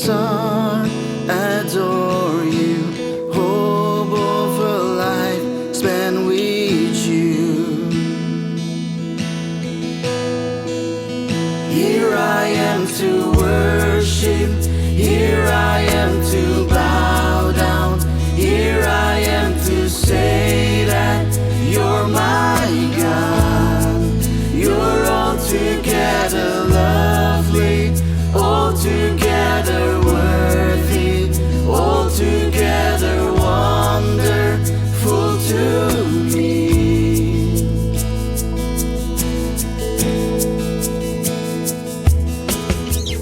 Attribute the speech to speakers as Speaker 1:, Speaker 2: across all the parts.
Speaker 1: praise our adore you. Hope of a life spent with you. Here I am to worship. Here I am to bow down. Here I am to say that you're my God. You're altogether lovely, altogether worthy, altogether wonderful to me.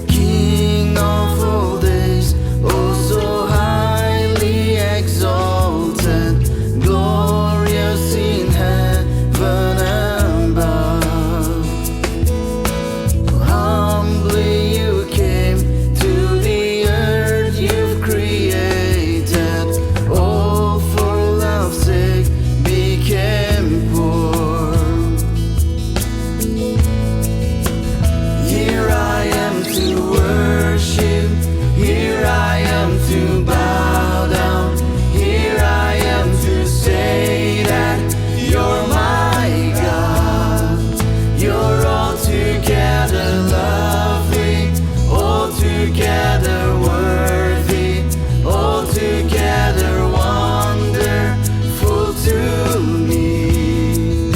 Speaker 1: King of all days, oh so highly exalted, glorious in heaven above. Humbly you came to the earth you've created, all for love's sake became poor. Here I am to worship, here I am to bow down, here I am to say that you're my God. You're altogether lovely, altogether worthy, altogether wonderful to me.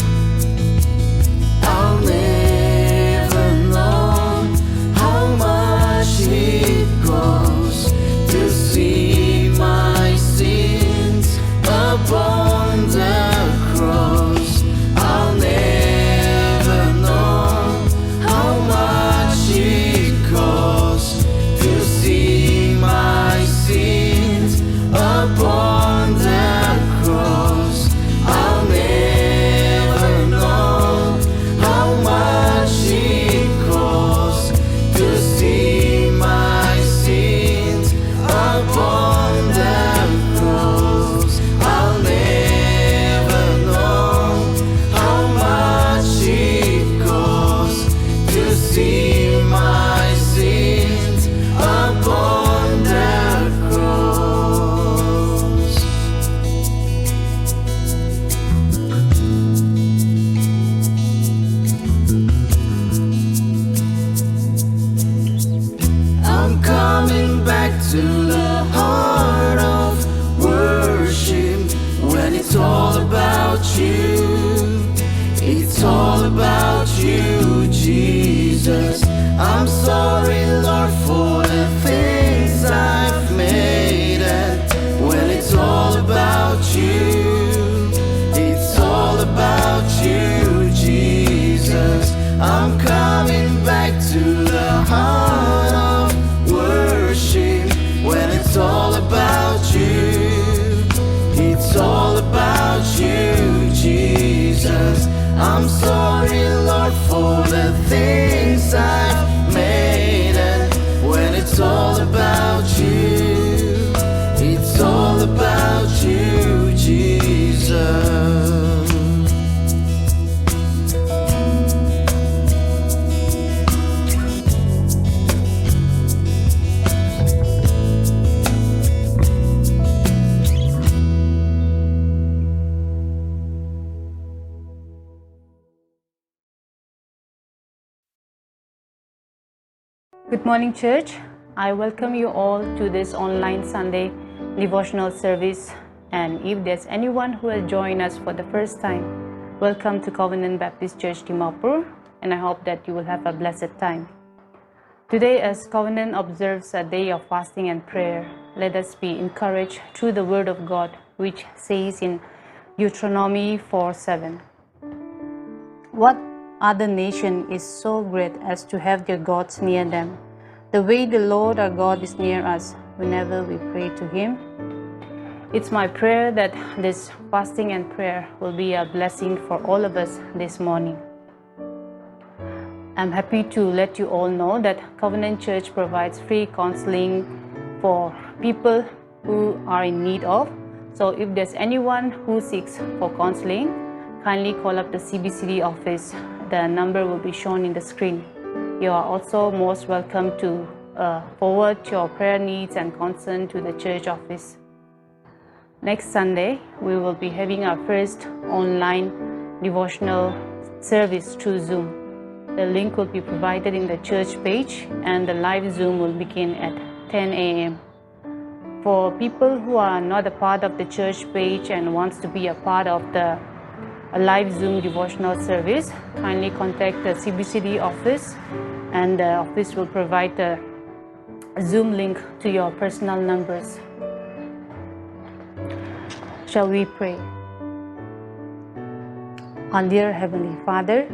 Speaker 1: I'll never know how much it costs to see my sins upon the cross. I'll never know how much it costs to see my sins upon the cross. I'll never know how much it costs to see my sins upon the cross. I'll never know how much it costs to see my sins upon the cross. I'm coming back to the heart of worship when it's all about you. It's all about you, Jesus. I'm sorry, Lord, for the things I've made. And when it's all about you, it's all about you, Jesus. I'm coming back to the heart of worship when it's all about you. It's all about you, Jesus. I'm sorry, Lord, for the things I've made. And when it's all about you, it's all about you, Jesus.
Speaker 2: Good morning, church. I welcome you all to this online Sunday devotional service. And if there's anyone who will join us for the first time, welcome to Covenant Baptist Church Dimapur, and I hope that you will have a blessed time. Today, as Covenant observes a day of fasting and prayer, let us be encouraged through the Word of God, which says in Deuteronomy 4:7, "What other nation is so great as to have their gods near them, the way the Lord our God is near us whenever we pray to Him?" It's my prayer that this fasting and prayer will be a blessing for all of us this morning. I'm happy to let you all know that Covenant Church provides free counseling for people who are in need of. So if there's anyone who seeks for counseling, kindly call up the CBCD office. The number will be shown in the screen. You are also most welcome to forward your prayer needs and concern to the church office. Next Sunday, we will be having our first online devotional service through Zoom. The link will be provided in the church page, and the live Zoom will begin at 10 a.m. For people who are not a part of the church page and wants to be a part of the live Zoom devotional service, kindly contact the CBCD office, and the office will provide the Zoom link to your personal numbers. Shall we pray? Our dear Heavenly Father,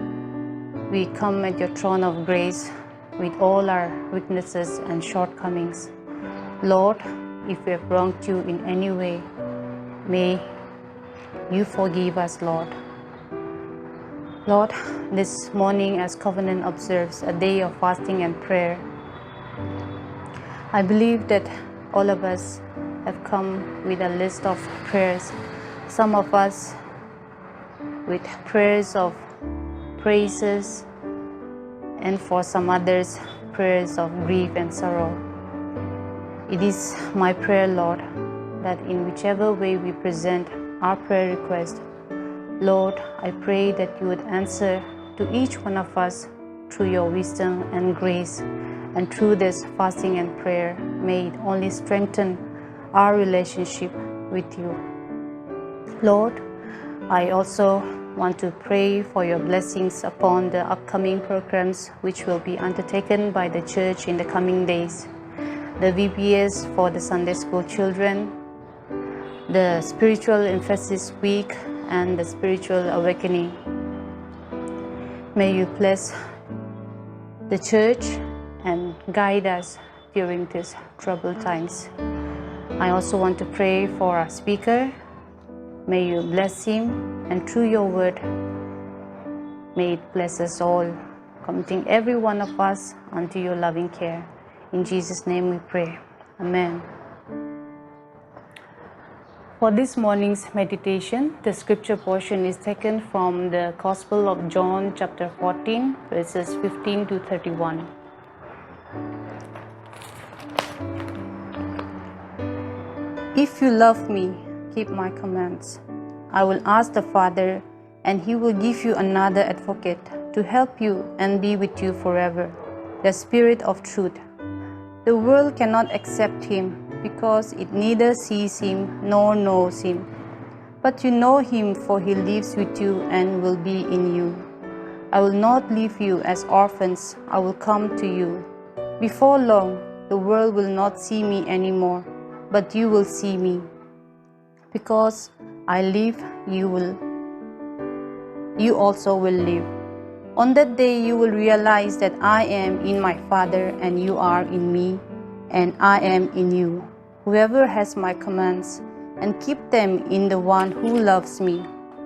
Speaker 2: we come at your throne of grace with all our weaknesses and shortcomings. Lord, if we have wronged you in any way, may you forgive us, Lord. Lord, this morning as Covenant observes a day of fasting and prayer, I believe that all of us have come with a list of prayers. Some of us with prayers of praises, and for some others, prayers of grief and sorrow. It is my prayer, Lord, that in whichever way we present our prayer request, Lord, I pray that you would answer to each one of us through your wisdom and grace, and through this fasting and prayer, may it only strengthen our relationship with you. Lord, I also want to pray for your blessings upon the upcoming programs which will be undertaken by the church in the coming days. The VBS for the Sunday school children, the spiritual emphasis week, and the spiritual awakening. May you bless the church and guide us during these troubled times. I also want to pray for our speaker. May you bless him, and through your word, may it bless us all, committing every one of us unto your loving care. In Jesus' name we pray. Amen. For this morning's meditation, the scripture portion is taken from the Gospel of John chapter 14, verses 15 to 31. If you love me, keep my commands. I will ask the Father, and he will give you another advocate to help you and be with you forever, the Spirit of truth. The world cannot accept him because it neither sees him nor knows him. But you know him, for he lives with you and will be in you. I will not leave you as orphans, I will come to you. Before long, the world will not see me anymore, but you will see me. Because I live, you also will live. On that day you will realize that I am in my Father, and you are in me, and I am in you. Whoever has my commands and keep them in the one who loves me.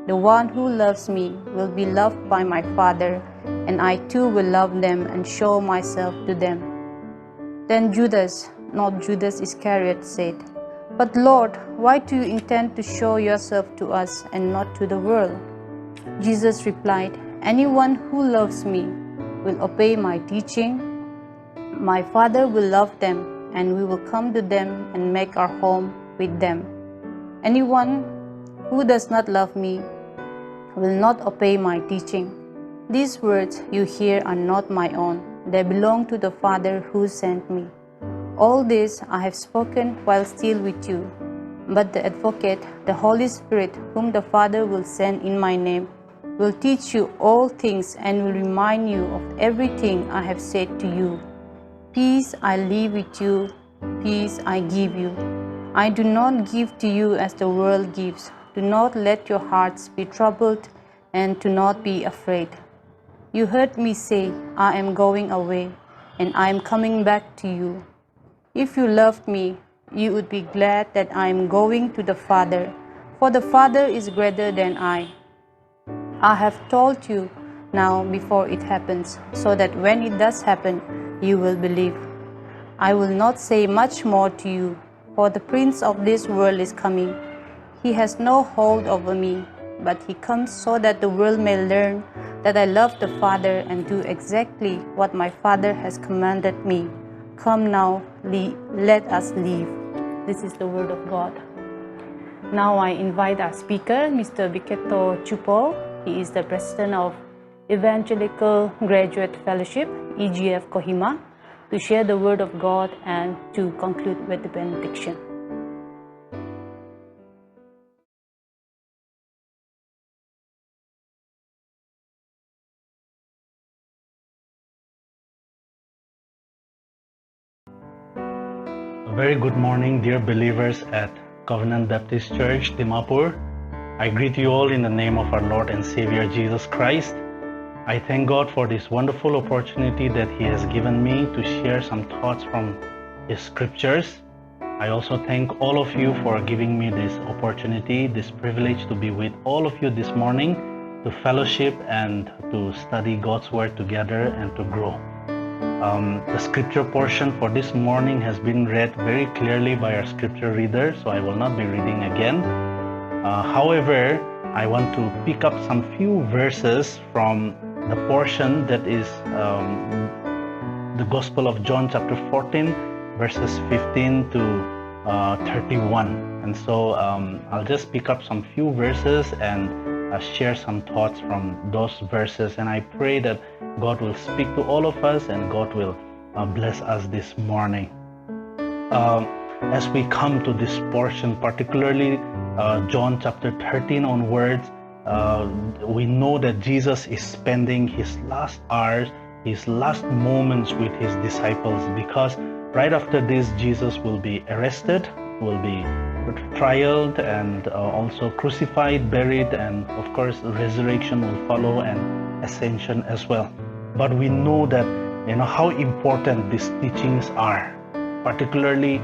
Speaker 2: The one who loves me will be loved by my Father, and I too will love them and show myself to them. Then Judas, not Judas Iscariot, said, But Lord, why do you intend to show yourself to us and not to the world? Jesus replied, Anyone who loves me will obey my teaching. My Father will love them, and we will come to them and make our home with them. Anyone who does not love me will not obey my teaching. These words you hear are not my own. They belong to the Father who sent me. All this I have spoken while still with you. But the Advocate, the Holy Spirit, whom the Father will send in my name, will teach you all things and will remind you of everything I have said to you. Peace I leave with you, peace I give you. I do not give to you as the world gives. Do not let your hearts be troubled, and do not be afraid. You heard me say, I am going away, and I am coming back to you. If you loved me, you would be glad that I am going to the Father, for the Father is greater than I. I have told you now before it happens, so that when it does happen, you will believe. I will not say much more to you, for the prince of this world is coming. He has no hold over me, but he comes so that the world may learn that I love the Father and do exactly what my Father has commanded me. Come now, let us leave. This is the word of God. Now I invite our speaker, Mr. Biketo Chupo. He is the president of Evangelical Graduate Fellowship, EGF Kohima, to share the word of God and to conclude with the benediction.
Speaker 3: A very good morning, dear believers at Covenant Baptist Church, Dimapur. I greet you all in the name of our Lord and Savior Jesus Christ. I thank God for this wonderful opportunity that He has given me to share some thoughts from His scriptures. I also thank all of you for giving me this opportunity, this privilege to be with all of you this morning, to fellowship and to study God's Word together and to grow. The scripture portion for this morning has been read very clearly by our scripture reader, so I will not be reading again. However, I want to pick up some few verses from the portion that is the Gospel of John chapter 14, verses 15 to 31. And so I'll just pick up some few verses and share some thoughts from those verses, and I pray that God will speak to all of us and God will bless us this morning. As we come to this portion, particularly John chapter 13 onwards, we know that Jesus is spending his last hours, his last moments with his disciples, because right after this Jesus will be arrested, will be trialed, and also crucified, buried, and of course resurrection will follow, and ascension as well. But we know that how important these teachings are, particularly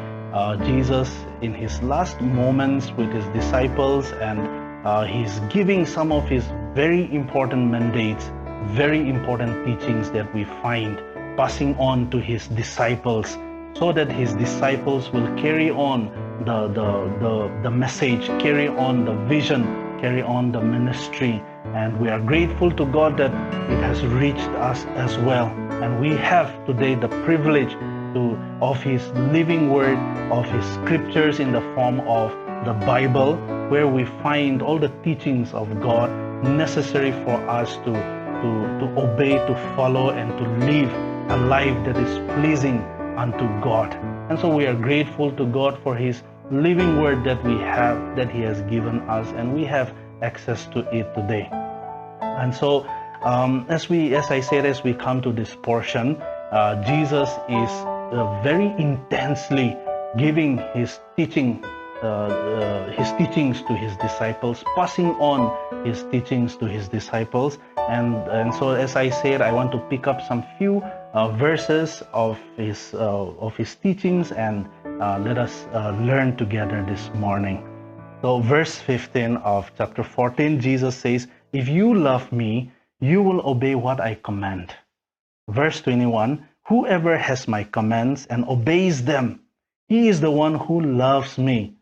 Speaker 3: Jesus in his last moments with his disciples, and he's giving some of his very important mandates, very important teachings that we find passing on to his disciples, so that his disciples will carry on the message, carry on the vision, carry on the ministry. And we are grateful to God that it has reached us as well. And we have today the privilege of his living word, of his scriptures in the form of the Bible, where we find all the teachings of God necessary for us to obey, to follow, and to live a life that is pleasing unto God. And so we are grateful to God for his living word that we have, that he has given us, and we have access to it today. And so as I said, as we come to this portion, Jesus is very intensely giving his teachings to his disciples, passing on his teachings to his disciples. And so, as I said, I want to pick up some few verses of his teachings, and let us learn together this morning. So verse 15 of chapter 14, Jesus says, "If you love me, you will obey what I command." Verse 21, "Whoever has my commands and obeys them, he is the one who loves me.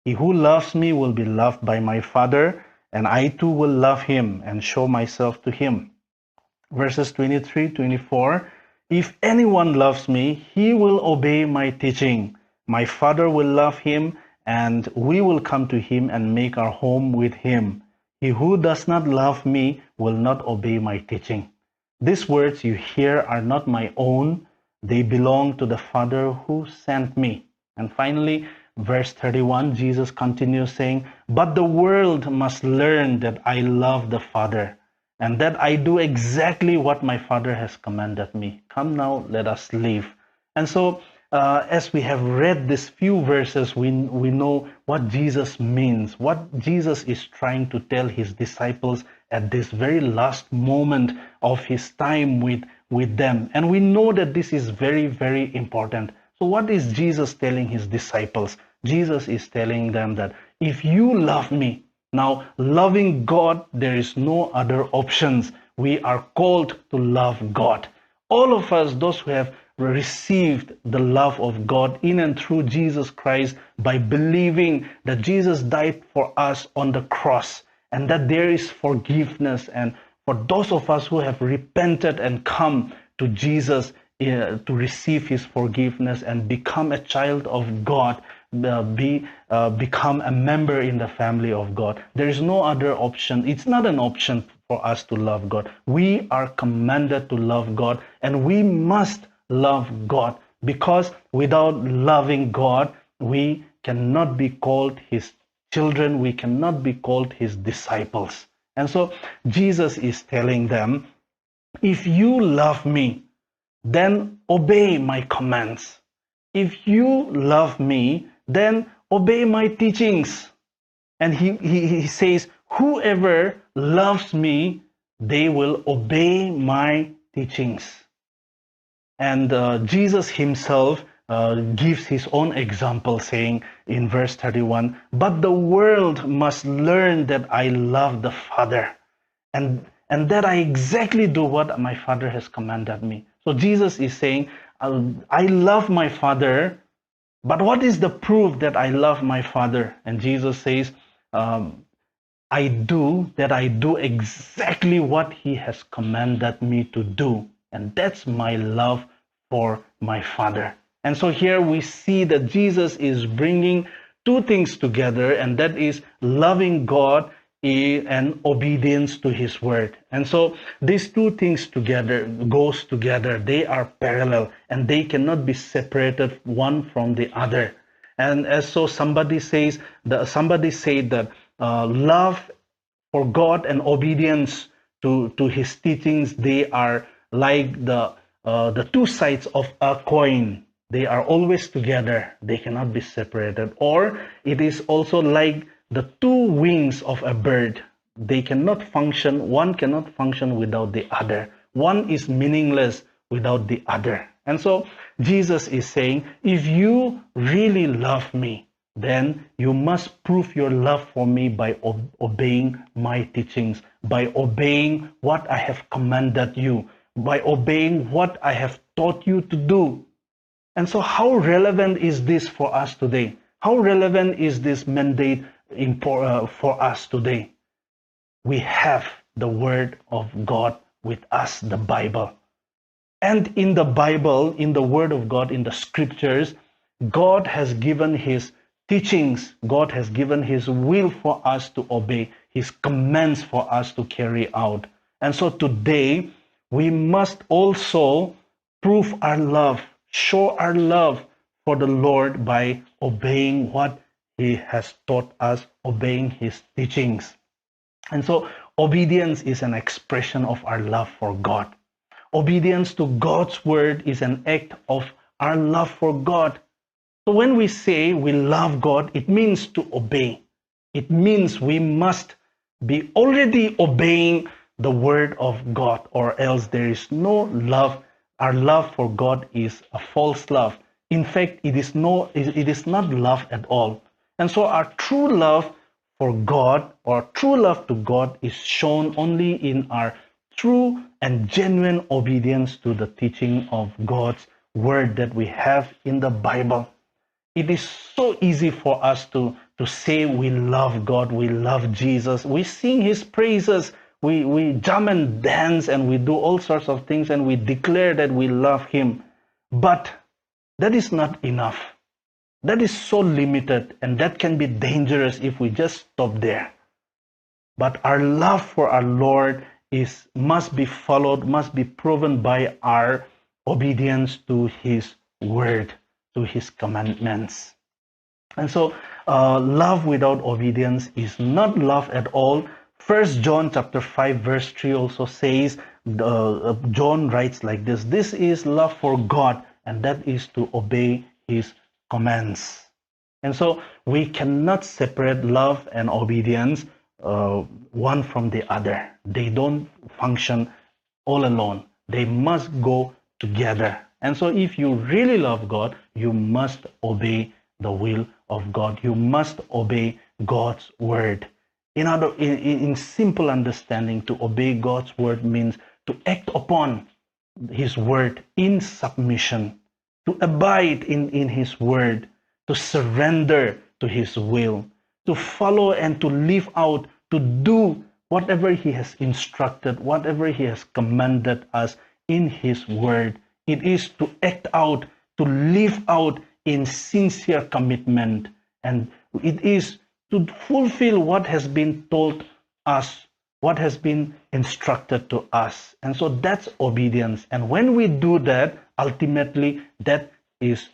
Speaker 3: He who loves me will be loved by my Father, and I too will love him and show myself to him." Verses 23, 24, "If anyone loves me, he will obey my teaching. My Father will love him, and we will come to him and make our home with him. He who does not love me will not obey my teaching. These words you hear are not my own. They belong to the Father who sent me." And finally, verse 31, Jesus continues saying, "But the world must learn that I love the Father, and that I do exactly what my Father has commanded me. Come now, let us leave." And so, as we have read these few verses, we know what Jesus means, what Jesus is trying to tell his disciples at this very last moment of his time with them. And we know that this is very, very important. So what is Jesus telling his disciples? Jesus is telling them that if you love me, now loving God, there is no other options. We are called to love God. All of us, those who have received the love of God in and through Jesus Christ by believing that Jesus died for us on the cross, and that there is forgiveness. And for those of us who have repented and come to Jesus to receive his forgiveness and become a child of God, become a member in the family of God. There is no other option. It's not an option for us to love God. We are commanded to love God, and we must love God, because without loving God, we cannot be called his children, we cannot be called his disciples. And so Jesus is telling them, if you love me, then obey my commands. If you love me, then obey my teachings. And he says, whoever loves me, they will obey my teachings. And Jesus himself gives his own example, saying in verse 31, but the world must learn that I love the Father, and that I exactly do what my Father has commanded me. So Jesus is saying, I love my Father, but what is the proof that I love my Father? And Jesus says, I do exactly what he has commanded me to do. And that's my love for my Father. And so here we see that Jesus is bringing two things together, and that is loving God and obedience to his word. And so these two things together goes together. They are parallel, and they cannot be separated one from the other. And as so somebody said that love for God and obedience to his teachings, they are like the two sides of a coin. They are always together. They cannot be separated. Or it is also like the two wings of a bird. They cannot function. One cannot function without the other. One is meaningless without the other. And so Jesus is saying, if you really love me, then you must prove your love for me by obeying my teachings, by obeying what I have commanded you, by obeying what I have taught you to do. And so how relevant is this for us today? How relevant is this mandate for us today? We have the Word of God with us, the Bible. And in the Bible, in the Word of God, in the Scriptures, God has given his teachings. God has given his will for us to obey, his commands for us to carry out. And so today, we must also prove our love, show our love for the Lord by obeying what he has taught us, obeying his teachings. And so obedience is an expression of our love for God. Obedience to God's word is an act of our love for God. So when we say we love God, it means to obey. It means we must be already obeying the word of God, or else there is no love. Our love for God is a false love. In fact, it is not love at all. And so our true love for God, or true love to God, is shown only in our true and genuine obedience to the teaching of God's word that we have in the Bible. It is so easy for us to say we love God, we love Jesus, we sing his praises, we jump and dance, and we do all sorts of things, and we declare that we love him. But that is not enough. That is so limited, and that can be dangerous if we just stop there. But our love for our Lord must be followed, must be proven by our obedience to his word, to his commandments. And so love without obedience is not love at all. 1 John chapter 5 verse 3 also says, John writes like this, this is love for God, and that is to obey his commands. And so we cannot separate love and obedience one from the other. They don't function all alone. They must go together. And so if you really love God, you must obey the will of God. You must obey God's word. In simple understanding, to obey God's word means to act upon his word in submission, to abide in his word, to surrender to his will, to follow and to live out, to do whatever he has instructed, whatever he has commanded us in his word, It is to act out, to live out in sincere commitment. And it is to fulfill what has been told us, what has been instructed to us. And so that's obedience. And when we do that, ultimately, that is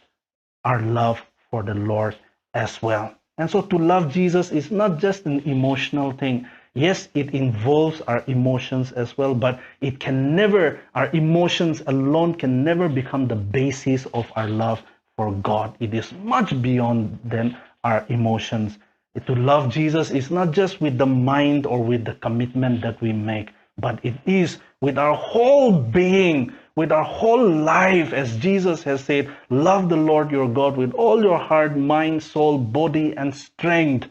Speaker 3: our love for the Lord as well. And so to love Jesus is not just an emotional thing. Yes, it involves our emotions as well, but it can never, our emotions alone can never become the basis of our love for God. It is much beyond than our emotions. To love Jesus is not just with the mind or with the commitment that we make, but it is with our whole being, with our whole life, as Jesus has said, love the Lord your God with all your heart, mind, soul, body, and strength.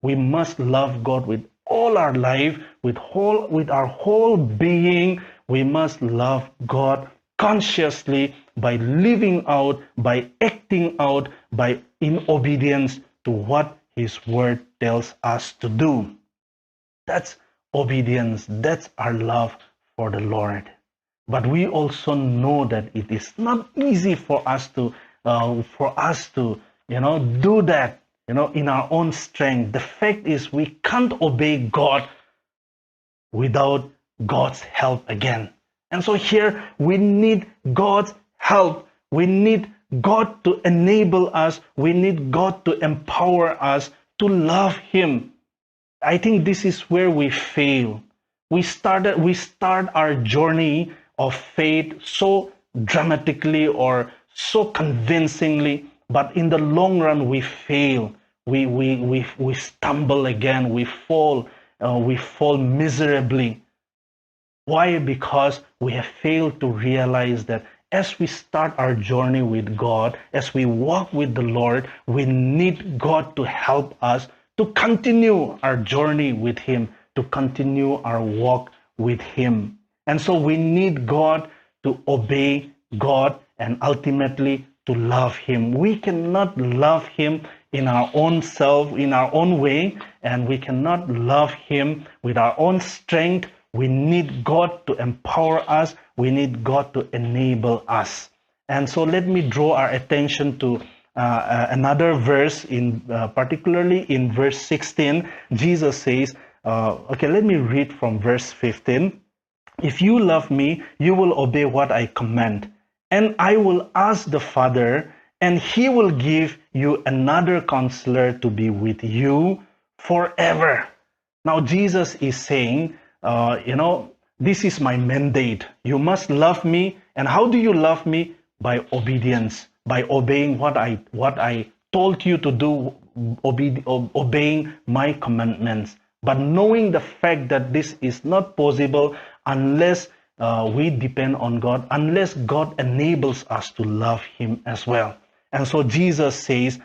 Speaker 3: We must love God with all our life, with our whole being. We must love God consciously by living out, by acting out, by in obedience to what His word tells us to do. That's obedience. That's our love for the Lord. But we also know that it is not easy for us to do that, in our own strength. The fact is, we can't obey God without God's help again. And so here we need God's help. We need God to enable us. We need God to empower us to love Him. I think this is where we fail. We start our journey of faith so dramatically or so convincingly, but in the long run we fail. We stumble again. We fall miserably. Why? Because we have failed to realize that as we start our journey with God, as we walk with the Lord, we need God to help us to continue our journey with Him, to continue our walk with Him. And so we need God to obey God and ultimately to love Him. We cannot love Him in our own self, in our own way, and we cannot love Him with our own strength. We need God to empower us. We need God to enable us. And so let me draw our attention to another verse, particularly in verse 16. Jesus says, let me read from verse 15. If you love me, you will obey what I command. And I will ask the Father, and He will give you another counselor to be with you forever. Now Jesus is saying, this is my mandate. You must love me. And how do you love me? By obedience, by obeying what I told you to do, obeying my commandments. But knowing the fact that this is not possible unless we depend on God, unless God enables us to love Him as well. And so Jesus says,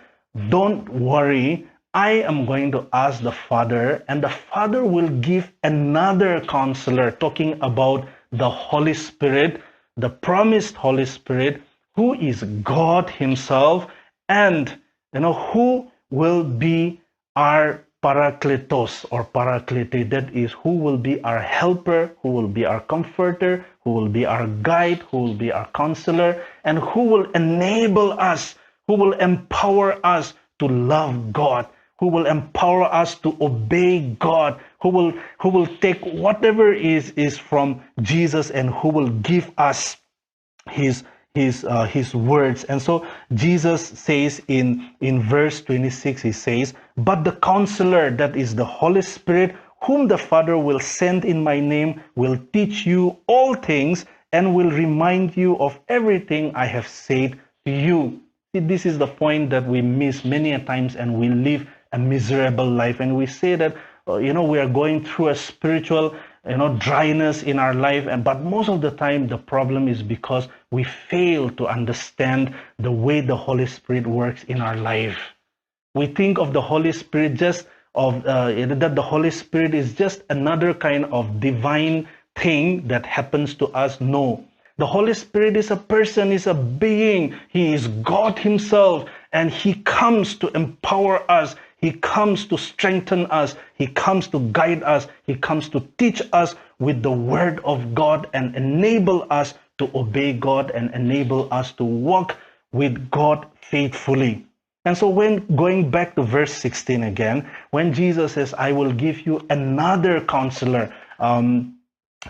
Speaker 3: don't worry, I am going to ask the Father, and the Father will give another counselor, talking about the Holy Spirit, the promised Holy Spirit, who is God Himself, and who will be our Parakletos or Paraklete, that is, who will be our helper, who will be our comforter, who will be our guide, who will be our counselor, and who will enable us, who will empower us to love God, who will empower us to obey God, who will take whatever is from Jesus and who will give us his words. And so Jesus says in verse 26, He says, but the counselor, that is the Holy Spirit, whom the Father will send in my name, will teach you all things and will remind you of everything I have said to you. See, this is the point that we miss many a times, and we live a miserable life, and we say that we are going through a spiritual dryness in our life, but most of the time the problem is because we fail to understand the way the Holy Spirit works in our life. We think of the Holy Spirit that the Holy Spirit is just another kind of divine thing that happens to us. No. The Holy Spirit is a person, is a being. He is God Himself, and He comes to empower us. He comes to strengthen us. He comes to guide us. He comes to teach us with the Word of God and enable us to obey God and enable us to walk with God faithfully. And so when going back to verse 16 again, when Jesus says, I will give you another counselor,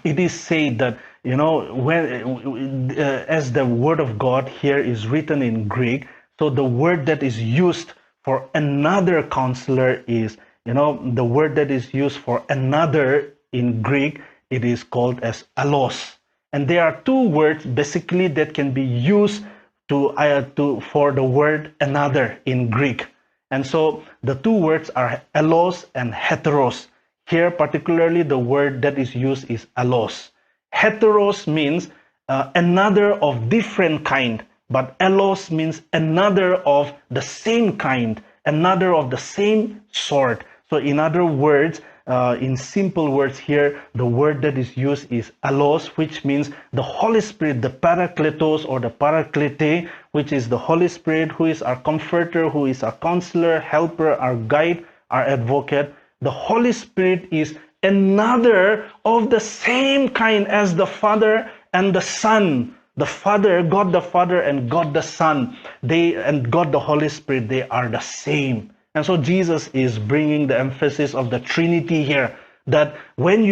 Speaker 3: it is said that, when as the word of God here is written in Greek, so the word that is used for another counselor is, the word that is used for another in Greek, it is called as allos. And there are two words basically that can be used for the word another in Greek. And so the two words are allos and heteros. Here particularly the word that is used is allos. Heteros means another of different kind, but allos means another of the same kind, another of the same sort. So in other words, in simple words here, the word that is used is allos, which means the Holy Spirit, the Parakletos or the Paraklete, which is the Holy Spirit, who is our comforter, who is our counselor, helper, our guide, our advocate. The Holy Spirit is another of the same kind as the Father and the Son. The Father, God the Father, and God the Son, and God the Holy Spirit, they are the same. And so Jesus is bringing the emphasis of the Trinity here, that when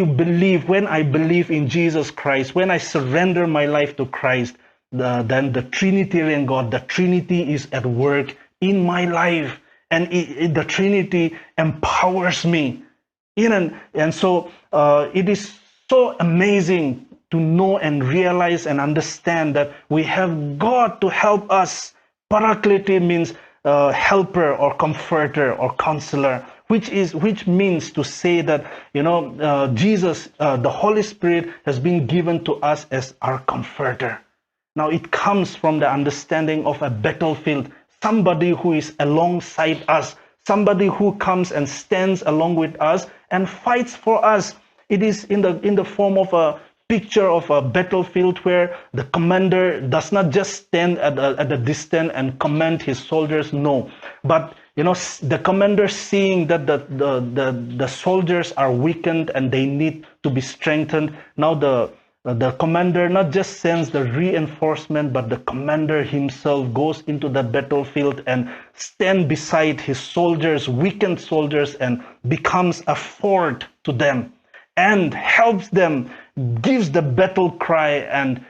Speaker 3: I believe in Jesus Christ, when I surrender my life to Christ, then the Trinitarian God, the Trinity is at work in my life, and the Trinity empowers me. And so it is so amazing to know and realize and understand that we have God to help us. Paraklete means helper or comforter or counselor, which means to say that Jesus, the Holy Spirit, has been given to us as our comforter. Now it comes from the understanding of a battlefield, somebody who is alongside us, somebody who comes and stands along with us and fights for us. It is in the form of a picture of a battlefield where the commander does not just stand at a distance and command his soldiers, no, but the commander, seeing that the soldiers are weakened and they need to be strengthened, now the commander not just sends the reinforcement, but the commander himself goes into the battlefield and stand beside his soldiers, weakened soldiers, and becomes a fort to them and helps them, gives the battle cry, and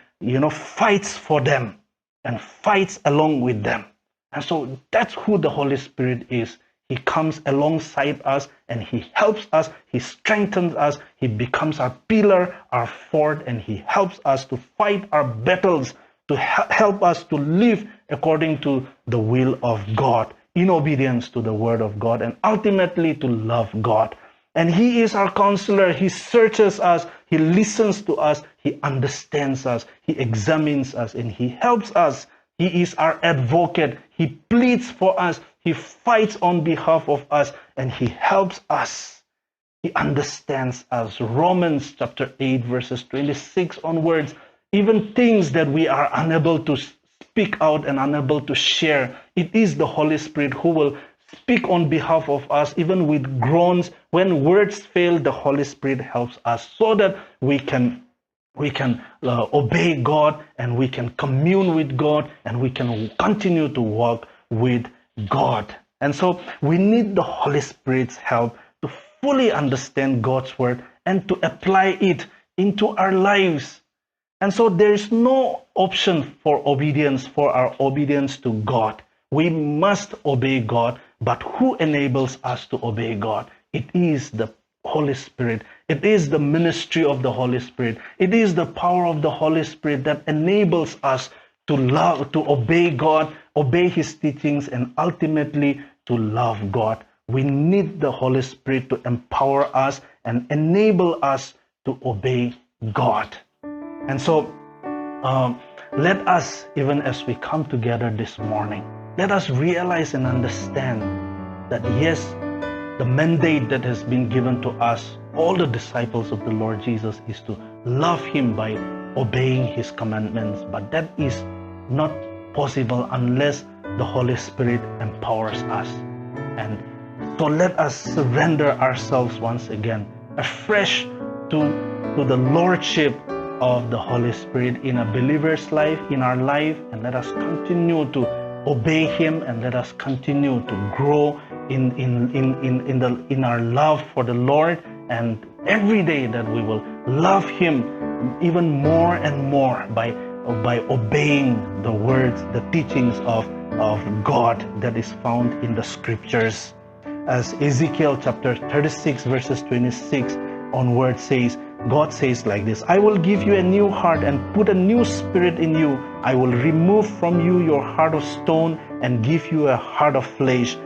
Speaker 3: fights for them and fights along with them. And so that's who the Holy Spirit is. He comes alongside us and he helps us, he strengthens us, he becomes our pillar, our fort, and he helps us to fight our battles, to help us to live according to the will of God, in obedience to the word of God, and ultimately to love God. And he is our counselor. He searches us, he listens to us, he understands us, he examines us, and he helps us. He is our advocate. He pleads for us. He fights on behalf of us, and he helps us. He understands us. Romans chapter 8, verses 26 onwards, even things that we are unable to speak out and unable to share, it is the Holy Spirit who will speak on behalf of us, even with groans. When words fail, the Holy Spirit helps us so that we can obey God, and we can commune with God, and we can continue to walk with God. And so we need the Holy Spirit's help to fully understand God's word and to apply it into our lives. And so there is no option for obedience, for our obedience to God. We must obey God, but who enables us to obey God? It is the Holy Spirit. It is the ministry of the Holy Spirit. It is the power of the Holy Spirit that enables us to love, to obey God, obey his teachings, and ultimately to love God. We need the Holy Spirit to empower us and enable us to obey God. And so let us, even as we come together this morning, let us realize and understand that yes, the mandate that has been given to us, all the disciples of the Lord Jesus, is to love him by obeying his commandments. But that is not possible unless the Holy Spirit empowers us. And so let us surrender ourselves once again, afresh to the Lordship of the Holy Spirit in a believer's life, in our life, and let us continue to obey Him, and let us continue to grow in our love for the Lord, and every day that we will love Him even more and more by obeying the words, the teachings of God that is found in the scriptures. As Ezekiel chapter 36 verses 26 onward says, God says like this, I will give you a new heart and put a new spirit in you. I will remove from you your heart of stone and give you a heart of flesh.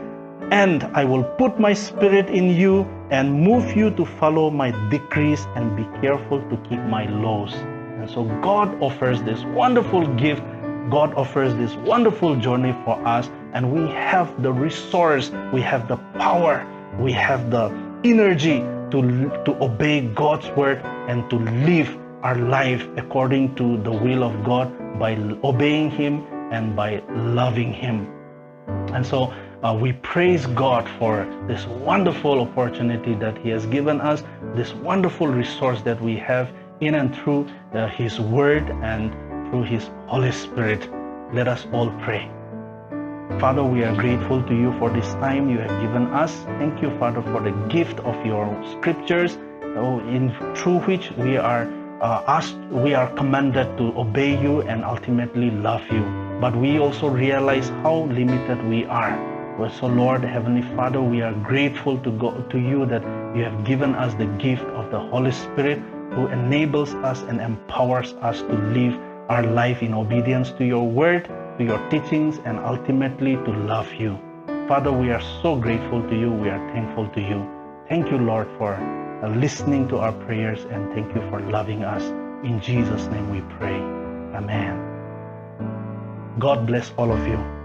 Speaker 3: And I will put my spirit in you and move you to follow my decrees and be careful to keep my laws. And so God offers this wonderful gift. God offers this wonderful journey for us, and we have the resource, we have the power, we have the energy to obey God's word and to live our life according to the will of God by obeying Him and by loving Him. And so we praise God for this wonderful opportunity that He has given us, this wonderful resource that we have in and through His Word and through His Holy Spirit. Let us all pray. Father, we are grateful to you for this time you have given us. Thank you, Father, for the gift of your scriptures, through which we are commanded to obey you and ultimately love you. But we also realize how limited we are. So Lord, Heavenly Father, we are grateful to you that you have given us the gift of the Holy Spirit, who enables us and empowers us to live our life in obedience to your word, to your teachings, and ultimately to love you. Father, we are so grateful to you. We are thankful to you. Thank you, Lord, for listening to our prayers, and thank you for loving us. In Jesus' name we pray. Amen. God bless all of you.